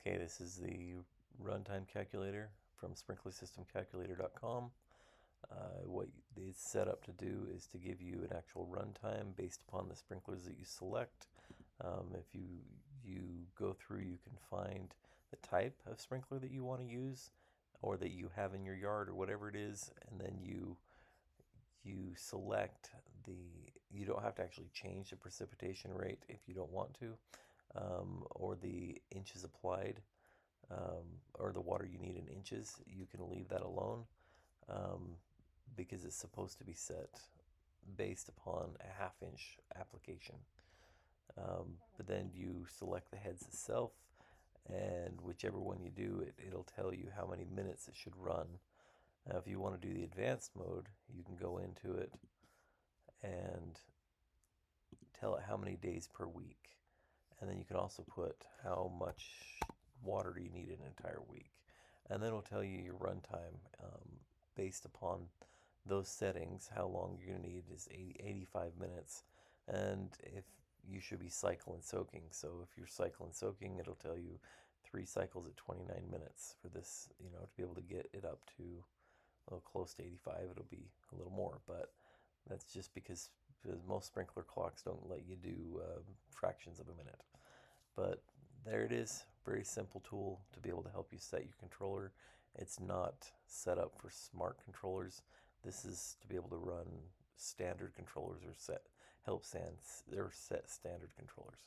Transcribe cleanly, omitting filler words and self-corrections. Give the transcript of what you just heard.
Okay, this is the runtime calculator from sprinklersystemcalculator.com. What it's set up to do is to give you an actual runtime based upon the sprinklers that you select. If you go through, you can find the type of sprinkler that you want to use or that you have in your yard or whatever it is, and then you select you don't have to actually change the precipitation rate if you don't want to, or the inches applied, or the water you need in inches. You can leave that alone, because it's supposed to be set based upon a half-inch application. But then you select the heads itself, and whichever one you do, it'll tell you how many minutes it should run. Now, if you want to do the advanced mode, you can go into it and tell it how many days per week. And then you can also put how much water you need in an entire week. And then it'll tell you your runtime, based upon those settings. How long you're going to need is 85 minutes. And if you should be cycle and soaking. So if you're cycle and soaking, it'll tell you 3 cycles at 29 minutes for this, to be able to get it up to close to 85. It'll be a little more, but that's just because most sprinkler clocks don't let you do fractions of a minute. But there it is. Very simple tool to be able to help you set your controller. It's not set up for smart controllers. This is to be able to run standard controllers, or set standard controllers.